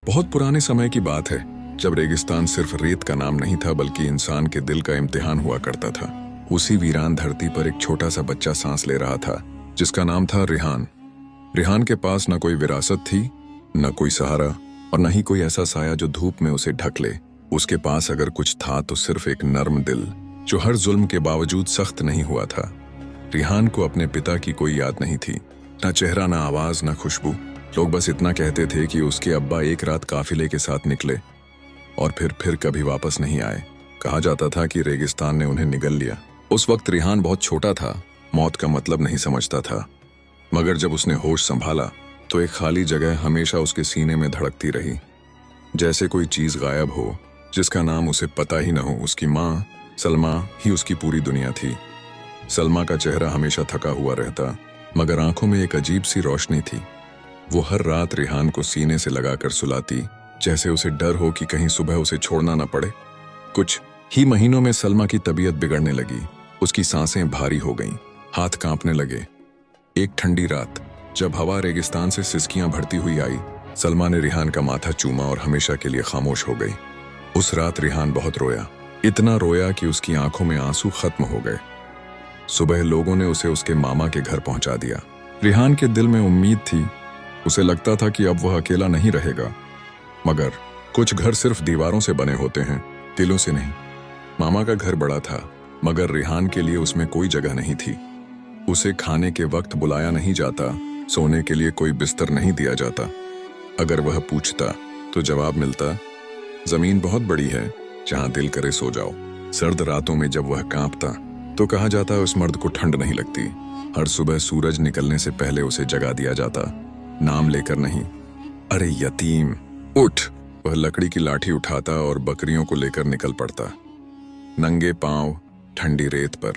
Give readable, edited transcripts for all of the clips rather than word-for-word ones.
बहुत पुराने समय की बात है, जब रेगिस्तान सिर्फ रेत का नाम नहीं था बल्कि इंसान के दिल का इम्तिहान हुआ करता था। उसी वीरान धरती पर एक छोटा सा बच्चा सांस ले रहा था, जिसका नाम था रिहान। रिहान के पास न कोई विरासत थी, न कोई सहारा, और न ही कोई ऐसा साया जो धूप में उसे ढक ले। उसके पास अगर कुछ था तो सिर्फ एक नर्म दिल, जो हर जुल्म के बावजूद सख्त नहीं हुआ था। रिहान को अपने पिता की कोई याद नहीं थी, न चेहरा, न आवाज, न खुशबू। लोग बस इतना कहते थे कि उसके अब्बा एक रात काफिले के साथ निकले और फिर कभी वापस नहीं आए। कहा जाता था कि रेगिस्तान ने उन्हें निगल लिया। उस वक्त रिहान बहुत छोटा था, मौत का मतलब नहीं समझता था। मगर जब उसने होश संभाला तो एक खाली जगह हमेशा उसके सीने में धड़कती रही, जैसे कोई चीज गायब हो जिसका नाम उसे पता ही न हो। उसकी माँ सलमा ही उसकी पूरी दुनिया थी। सलमा का चेहरा हमेशा थका हुआ रहता, मगर आंखों में एक अजीब सी रोशनी थी। वो हर रात रिहान को सीने से लगाकर सुलाती, जैसे उसे डर हो कि कहीं सुबह उसे छोड़ना न पड़े। कुछ ही महीनों में सलमा की तबीयत बिगड़ने लगी। उसकी सांसें भारी हो गईं, हाथ कांपने लगे। एक ठंडी रात जब हवा रेगिस्तान से सिसकियां भरती हुई आई, सलमा ने रिहान का माथा चूमा और हमेशा के लिए खामोश हो गई। उस रात रिहान बहुत रोया, इतना रोया कि उसकी आंखों में आंसू खत्म हो गए। सुबह लोगों ने उसे उसके मामा के घर पहुंचा दिया। रिहान के दिल में उम्मीद थी। उसे लगता था कि अब वह अकेला नहीं रहेगा, मगर कुछ घर सिर्फ दीवारों से बने होते हैं, दिलों से नहीं। मामा का घर बड़ा था, मगर रिहान के लिए उसमें कोई जगह नहीं थी। उसे खाने के वक्त बुलाया नहीं जाता, सोने के लिए कोई बिस्तर नहीं दिया जाता। अगर वह पूछता तो जवाब मिलता, जमीन बहुत बड़ी है, जहां दिल करे सो जाओ। सर्द रातों में जब वह कांपता तो कहा जाता उस मर्द को ठंड नहीं लगती। हर सुबह सूरज निकलने से पहले उसे जगा दिया जाता, नाम लेकर नहीं। अरे यतीम उठ। वह लकड़ी की लाठी उठाता और बकरियों को लेकर निकल पड़ता। नंगे पांव ठंडी रेत पर,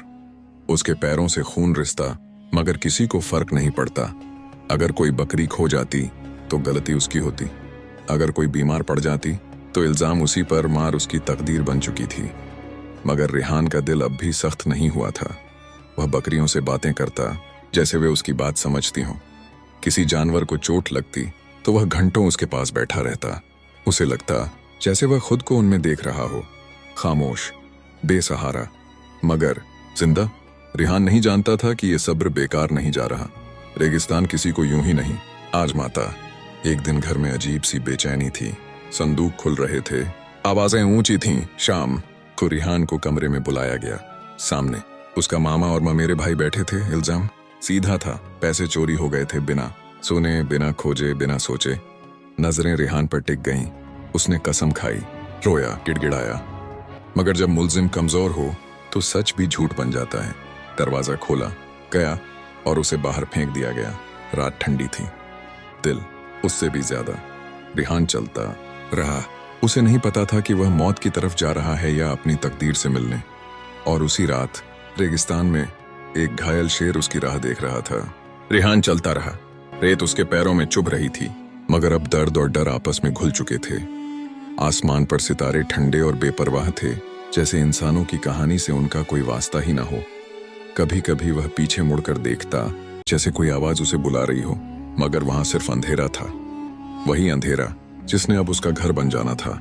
उसके पैरों से खून रिसता, मगर किसी को फर्क नहीं पड़ता। अगर कोई बकरी खो जाती तो गलती उसकी होती, अगर कोई बीमार पड़ जाती तो इल्जाम उसी पर, मार उसकी तकदीर बन चुकी थी। मगर रिहान का दिल अब भी सख्त नहीं हुआ था। वह बकरियों से बातें करता जैसे वे उसकी बात समझती हों। किसी जानवर को चोट लगती तो वह घंटों उसके पास बैठा रहता। उसे लगता जैसे वह खुद को उनमें देख रहा हो, खामोश, बेसहारा, मगर जिंदा। रिहान नहीं जानता था कि यह सब्र बेकार नहीं जा रहा। रेगिस्तान किसी को यूं ही नहीं आजमाता। एक दिन घर में अजीब सी बेचैनी थी। संदूक खुल रहे थे, आवाजें ऊंची थीं। शाम को रिहान को कमरे में बुलाया गया। सामने उसका मामा और ममेरे भाई बैठे थे। इल्जाम सीधा था, पैसे चोरी हो गए थे, बिना सुने, बिना खोजे, बिना सोचे। नजरें रिहान पर टिक गईं। उसने कसम खाई, रोया, गिड़गिड़ाया। मगर जब मुल्जिम कमजोर हो तो सच भी झूठ बन जाता है। दरवाजा खोला गया और उसे बाहर फेंक दिया गया। रात ठंडी थी, दिल उससे भी ज्यादा। रिहान चलता रहा। उसे नहीं पता था कि वह मौत की तरफ जा रहा है या अपनी तकदीर से मिलने। और उसी रात रेगिस्तान में एक घायल शेर उसकी राह देख रहा था। रिहान चलता रहा। रेत उसके पैरों में चुभ रही थी, मगर अब दर्द और डर आपस में घुल चुके थे। आसमान पर सितारे ठंडे और बेपरवाह थे, जैसे इंसानों की कहानी से उनका कोई वास्ता ही ना हो। कभी कभी वह पीछे मुड़कर देखता, जैसे कोई आवाज उसे बुला रही हो, मगर वहां सिर्फ अंधेरा था। वही अंधेरा जिसने अब उसका घर बन जाना था।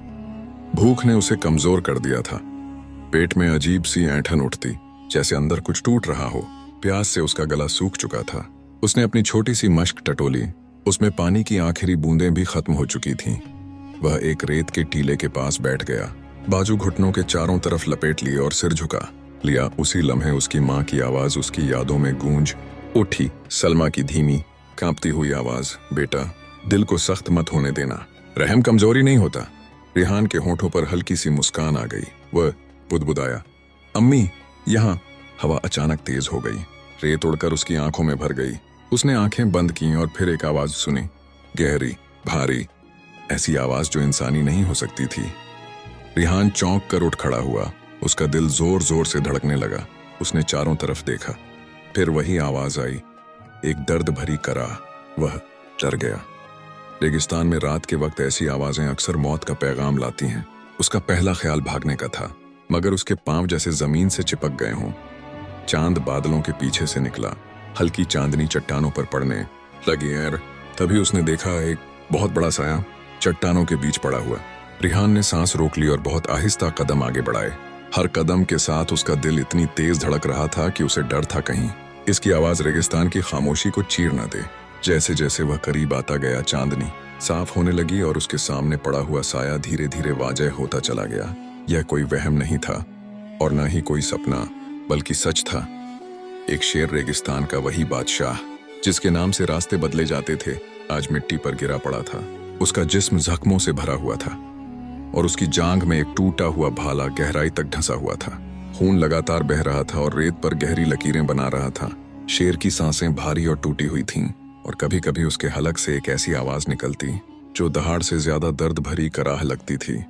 भूख ने उसे कमजोर कर दिया था। पेट में अजीब सी ऐंठन उठती, जैसे अंदर कुछ टूट रहा हो। प्यास से उसका गला सूख चुका था। उसने अपनी छोटी सी मश्क टटोली, उसमें पानी की आखिरी बूंदें भी खत्म हो चुकी थीं। वह एक रेत के टीले के पास बैठ गया, बाजू घुटनों के चारों तरफ लपेट लिए और सिर झुका लिया। उसी लम्हे उसकी माँ की आवाज उसकी यादों में गूंज उठी। सलमा की धीमी कांपती हुई आवाज, बेटा, दिल को सख्त मत होने देना, रहम कमजोरी नहीं होता। रिहान के होठों पर हल्की सी मुस्कान आ गई। वह बुदबुदाया, अम्मी यहाँ। हवा अचानक तेज हो गई, रेत उड़कर उसकी आंखों में भर गई। उसने आंखें बंद की और फिर एक आवाज सुनी, गहरी, भारी, ऐसी आवाज जो इंसानी नहीं हो सकती थी। रिहान चौंक कर उठ खड़ा हुआ। उसका दिल जोर जोर से धड़कने लगा। उसने चारों तरफ देखा, फिर वही आवाज आई, एक दर्द भरी कराह। वह डर गया। रेगिस्तान में रात के वक्त ऐसी आवाजें अक्सर मौत का पैगाम लाती हैं। उसका पहला ख्याल भागने का था, मगर उसके पांव जैसे जमीन से चिपक गए हों। चांद बादलों के पीछे से निकला, हल्की चांदनी चट्टानों पर पड़ने लगी। तभी उसने देखा एक बहुत बड़ा साया चट्टानों के बीच पड़ा हुआ। रिहान ने सांस रोक ली और बहुत आहिस्ता कदम आगे बढ़ाए। हर कदम के साथ उसका दिल इतनी तेज धड़क रहा था कि उसे डर था कहीं इसकी आवाज रेगिस्तान की खामोशी को चीर न दे। जैसे जैसे वह करीब आता गया, चांदनी साफ होने लगी और उसके सामने पड़ा हुआ साया धीरे धीरे वाज़ेह होता चला गया। यह कोई वहम नहीं था और न ही कोई सपना, बल्कि सच था। एक शेर, रेगिस्तान का वही बादशाह जिसके नाम से रास्ते बदले जाते थे, आज मिट्टी पर गिरा पड़ा था। उसका जिस्म जख्मों से भरा हुआ था और उसकी जांघ में एक टूटा हुआ भाला गहराई तक ढंसा हुआ था। खून लगातार बह रहा था और रेत पर गहरी लकीरें बना रहा था। शेर की सांसें भारी और टूटी हुई थीं और कभी कभी उसके हलक से एक ऐसी आवाज निकलती जो दहाड़ से ज्यादा दर्द भरी कराह लगती थी।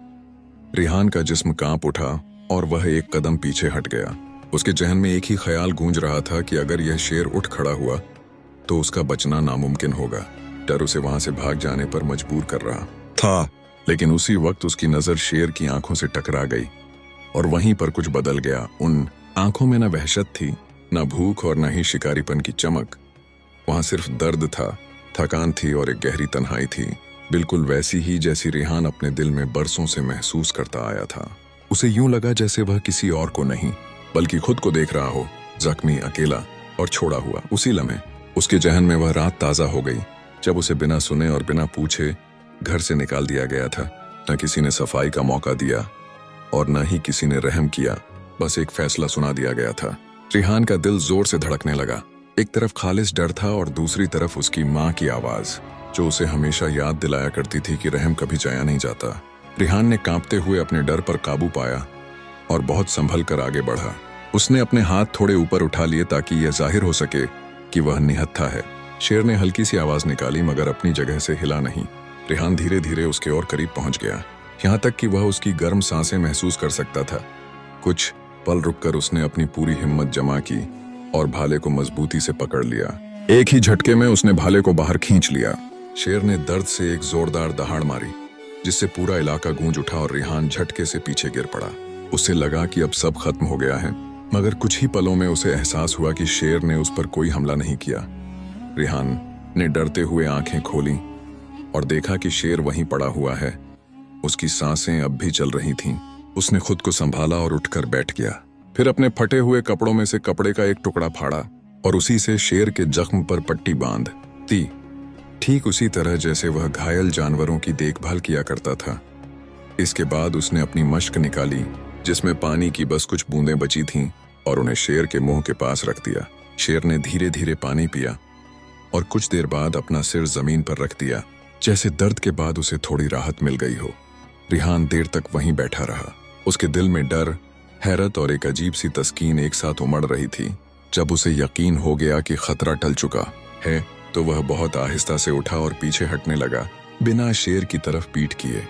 रिहान का जिस्म कांप उठा और वह एक कदम पीछे हट गया। उसके जहन में एक ही ख्याल गूंज रहा था कि अगर यह शेर उठ खड़ा हुआ तो उसका बचना नामुमकिन होगा। डर उसे वहां से भाग जाने पर मजबूर कर रहा था, लेकिन उसी वक्त उसकी नजर शेर की आंखों से टकरा गई और वहीं पर कुछ बदल गया। उन आंखों में न वहशत थी, न भूख और न ही शिकारीपन की चमक। वहां सिर्फ दर्द था, थकान थी और एक गहरी तन्हाई थी, बिल्कुल वैसी ही जैसी रिहान अपने दिल में बरसों से महसूस करता आया था। उसे यूं लगा जैसे वह किसी और को नहीं बल्कि खुद को देख रहा हो, जख्मी, अकेला और छोड़ा हुआ। उसी लम्हे उसके जहन में वह रात ताजा हो गई जब उसे बिना सुने और बिना पूछे घर से निकाल दिया गया था। न किसी ने सफाई का मौका दिया और न ही किसी ने रहम किया, बस एक फैसला सुना दिया गया था। रिहान का दिल जोर से धड़कने लगा। एक तरफ खालिस डर था और दूसरी तरफ उसकी माँ की आवाज जो उसे हमेशा याद दिलाया करती थी कि रहम कभी जाया नहीं जाता। रिहान ने कांपते हुए अपने डर पर काबू पाया और बहुत संभल कर आगे बढ़ा। उसने अपने हाथ थोड़े ऊपर उठा लिए ताकि यह जाहिर हो सके कि वह निहत्था है। शेर ने हल्की सी आवाज निकाली मगर अपनी जगह से हिला नहीं। रिहान धीरे धीरे उसके और करीब पहुंच गया, यहाँ तक कि वह उसकी गर्म सांसें महसूस कर सकता था। कुछ पल रुककर उसने अपनी पूरी हिम्मत जमा की और भाले को मजबूती से पकड़ लिया। एक ही झटके में उसने भाले को बाहर खींच लिया। शेर ने दर्द से एक जोरदार दहाड़ मारी जिससे पूरा इलाका गूंज उठा और रिहान झटके से पीछे गिर पड़ा। उसे लगा कि अब सब खत्म हो गया है, मगर कुछ ही पलों में उसे एहसास हुआ कि शेर ने उस पर कोई हमला नहीं किया। रिहान ने डरते हुए आंखें खोली और देखा कि शेर वहीं पड़ा हुआ है। उसकी सांसें अब भी चल रही थीं। उसने खुद को संभाला और उठकर बैठ गया। फिर अपने फटे हुए कपड़ों में से कपड़े का एक टुकड़ा फाड़ा और उसी से शेर के जख्म पर पट्टी बांध दी, ठीक उसी तरह जैसे वह घायल जानवरों की देखभाल किया करता था। इसके बाद उसने अपनी मश्क निकाली जिसमें पानी की बस कुछ बूंदें बची थीं और उन्हें शेर के मुंह के पास रख दिया। शेर ने धीरे धीरे पानी पिया और कुछ देर बाद अपना सिर जमीन पर रख दिया, जैसे दर्द के बाद उसे थोड़ी राहत मिल गई हो। रिहान देर तक वहीं बैठा रहा। उसके दिल में डर, हैरत और एक अजीब सी तस्कीन एक साथ उमड़ रही थी। जब उसे यकीन हो गया कि खतरा टल चुका है तो वह बहुत आहिस्ता से उठा और पीछे हटने लगा, बिना शेर की तरफ पीठ किए।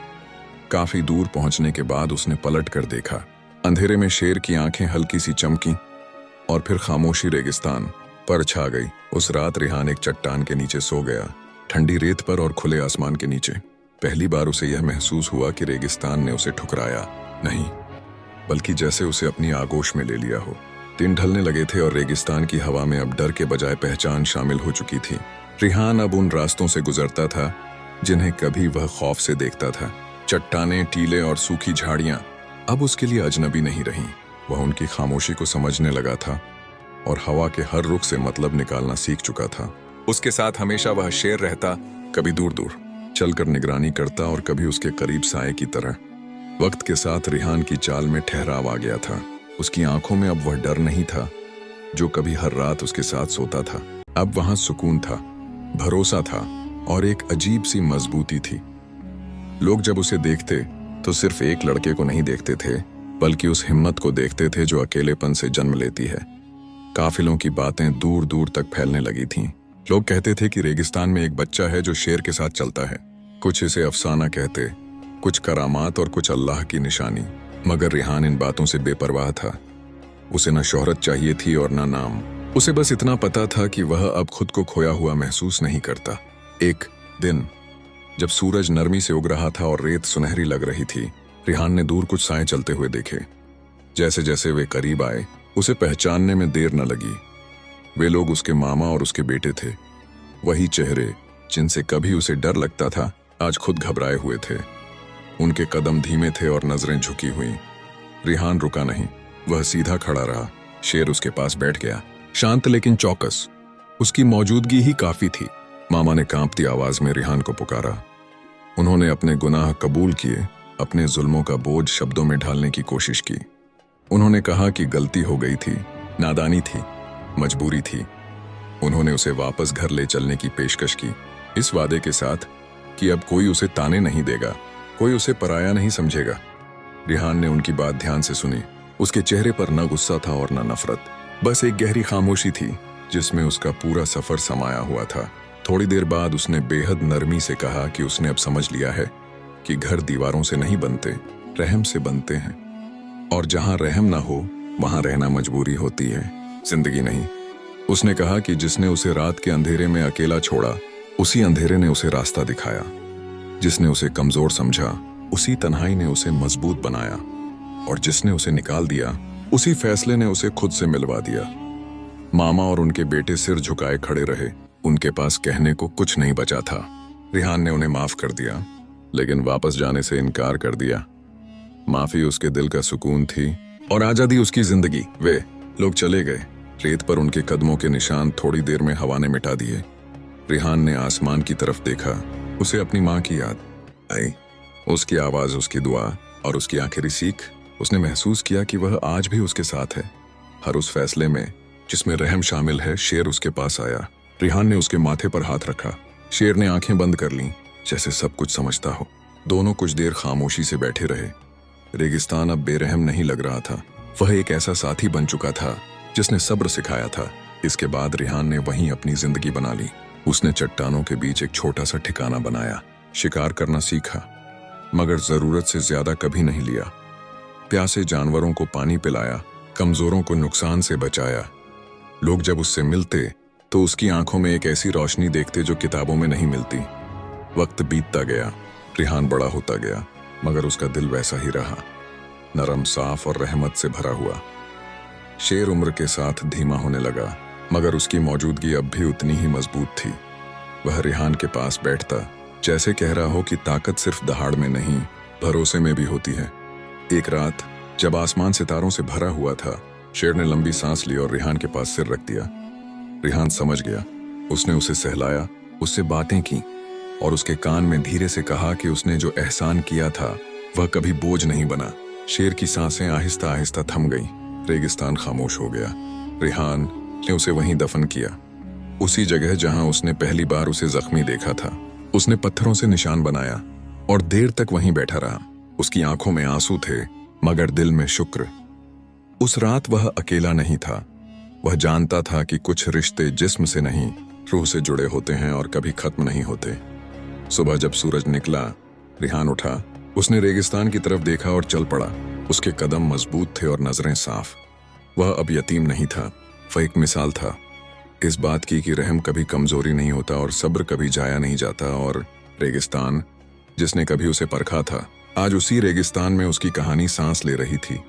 काफी दूर पहुंचने के बाद उसने पलट कर देखा। अंधेरे में शेर की आंखें हल्की सी चमकी और फिर खामोशी रेगिस्तान पर छा गई। उस रात रिहान एक चट्टान के नीचे सो गया, ठंडी रेत पर और खुले आसमान के नीचे। पहली बार उसे यह महसूस हुआ कि रेगिस्तान ने उसे ठुकराया नहीं, बल्कि जैसे उसे अपनी आगोश में ले लिया हो। दिन ढलने लगे थे और रेगिस्तान की हवा में अब डर के बजाय पहचान शामिल हो चुकी थी। रिहान अब उन रास्तों से गुजरता था जिन्हें कभी वह खौफ से देखता था। चट्टानें, टीले और सूखी झाड़ियां अब उसके लिए अजनबी नहीं रहीं। वह उनकी खामोशी को समझने लगा था और हवा के हर रुख से मतलब निकालना सीख चुका था। उसके साथ हमेशा वह शेर रहता, कभी दूर दूर चलकर निगरानी करता और कभी उसके करीब साए की तरह। वक्त के साथ रिहान की चाल में ठहराव आ गया था। उसकी आंखों में अब वह डर नहीं था जो कभी हर रात उसके साथ सोता था। अब वहां सुकून था, भरोसा था और एक अजीब सी मजबूती थी। लोग जब उसे देखते तो सिर्फ एक लड़के को नहीं देखते थे, बल्कि उस हिम्मत को देखते थे जो अकेलेपन से जन्म लेती है। काफिलों की बातें दूर दूर तक फैलने लगी थीं। लोग कहते थे कि रेगिस्तान में एक बच्चा है जो शेर के साथ चलता है। कुछ इसे अफसाना कहते, कुछ करामात और कुछ अल्लाह की निशानी। मगर रिहान इन बातों से बेपरवाह था। उसे न शोहरत चाहिए थी और न नाम। उसे बस इतना पता था कि वह अब खुद को खोया हुआ महसूस नहीं करता। एक दिन जब सूरज नरमी से उग रहा था और रेत सुनहरी लग रही थी, रिहान ने दूर कुछ साए चलते हुए देखे। जैसे जैसे वे करीब आए, उसे पहचानने में देर न लगी। वे लोग उसके मामा और उसके बेटे थे। वही चेहरे जिनसे कभी उसे डर लगता था, आज खुद घबराए हुए थे। उनके कदम धीमे थे और नजरें झुकी हुई। रिहान रुका नहीं, वह सीधा खड़ा रहा। शेर उसके पास बैठ गया, शांत लेकिन चौकस। उसकी मौजूदगी ही काफी थी। मामा ने कांपती आवाज में रिहान को पुकारा। उन्होंने अपने गुनाह कबूल किए, अपने जुल्मों का बोझ शब्दों में ढालने की कोशिश की। उन्होंने कहा कि गलती हो गई थी, नादानी थी, मजबूरी थी। उन्होंने उसे वापस घर ले चलने की पेशकश की, इस वादे के साथ कि अब कोई उसे ताने नहीं देगा, कोई उसे पराया नहीं समझेगा। रिहान ने उनकी बात ध्यान से सुनी। उसके चेहरे पर न गुस्सा था और न नफरत, बस एक गहरी खामोशी थी जिसमें उसका पूरा सफर समाया हुआ था। थोड़ी देर बाद उसने बेहद नरमी से कहा कि उसने अब समझ लिया है कि घर दीवारों से नहीं बनते, रहम से बनते हैं। और जहां रहम ना हो वहां रहना मजबूरी होती है, जिंदगी नहीं। उसने कहा कि जिसने उसे रात के अंधेरे में अकेला छोड़ा, उसी अंधेरे ने उसे रास्ता दिखाया। जिसने उसे कमजोर समझा, उसी तन्हाई ने उसे मजबूत बनाया। और जिसने उसे निकाल दिया, उसी फैसले ने उसे खुद से मिलवा दिया। मामा और उनके बेटे सिर झुकाए खड़े रहे। उनके पास कहने को कुछ नहीं बचा था। रिहान ने उन्हें माफ कर दिया, लेकिन वापस जाने से इनकार कर दिया। माफी उसके दिल का सुकून थी और आजादी उसकी जिंदगी। वे लोग चले गए। रेत पर उनके कदमों के निशान थोड़ी देर में हवा ने मिटा दिए। रिहान ने आसमान की तरफ देखा। उसे अपनी माँ की याद आई, उसकी आवाज, उसकी दुआ और उसकी आखिरी सीख। उसने महसूस किया कि वह आज भी उसके साथ है। हर उस फैसले में जिसमें रहम शामिल है, शेर उसके पास आया। रिहान ने उसके माथे पर हाथ रखा। शेर ने आंखें बंद कर लीं, जैसे सब कुछ समझता हो। दोनों कुछ देर खामोशी से बैठे रहे। रेगिस्तान अब बेरहम नहीं लग रहा था। वह एक ऐसा साथी बन चुका था जिसने सब्र सिखाया था। इसके बाद रिहान ने वहीं अपनी जिंदगी बना ली। उसने चट्टानों के बीच एक छोटा सा ठिकाना बनाया, शिकार करना सीखा, मगर जरूरत से ज्यादा कभी नहीं लिया। प्यासे जानवरों को पानी पिलाया, कमजोरों को नुकसान से बचाया। लोग जब उससे मिलते तो उसकी आंखों में एक ऐसी रोशनी देखते जो किताबों में नहीं मिलती। वक्त बीतता गया, रिहान बड़ा होता गया, मगर उसका दिल वैसा ही रहा, नरम, साफ और रहमत से भरा हुआ। शेर उम्र के साथ धीमा होने लगा, मगर उसकी मौजूदगी अब भी उतनी ही मजबूत थी। वह रिहान के पास बैठता, जैसे कह रहा हो कि ताकत सिर्फ दहाड़ में नहीं, भरोसे में भी होती है। एक रात जब आसमान सितारों से भरा हुआ था, शेर ने लंबी सांस ली और रिहान के पास सिर रख दिया। रिहान समझ गया। उसने उसे सहलाया, उससे बातें की और उसके कान में धीरे से कहा कि उसने जो एहसान किया था वह कभी बोझ नहीं बना। शेर की सांसें आहिस्ता आहिस्ता थम गईं। रेगिस्तान खामोश हो गया। रिहान ने उसे वहीं दफन किया, उसी जगह जहां उसने पहली बार उसे जख्मी देखा था। उसने पत्थरों से निशान बनाया और देर तक वहीं बैठा रहा। उसकी आंखों में आंसू थे, मगर दिल में शुक्र। उस रात वह अकेला नहीं था। वह जानता था कि कुछ रिश्ते जिस्म से नहीं, रूह से जुड़े होते हैं और कभी खत्म नहीं होते। सुबह जब सूरज निकला, रिहान उठा। उसने रेगिस्तान की तरफ देखा और चल पड़ा। उसके कदम मजबूत थे और नजरें साफ। वह अब यतीम नहीं था, वह एक मिसाल था इस बात की कि रहम कभी कमजोरी नहीं होता और सब्र कभी जाया नहीं जाता। और रेगिस्तान जिसने कभी उसे परखा था, आज उसी रेगिस्तान में उसकी कहानी सांस ले रही थी।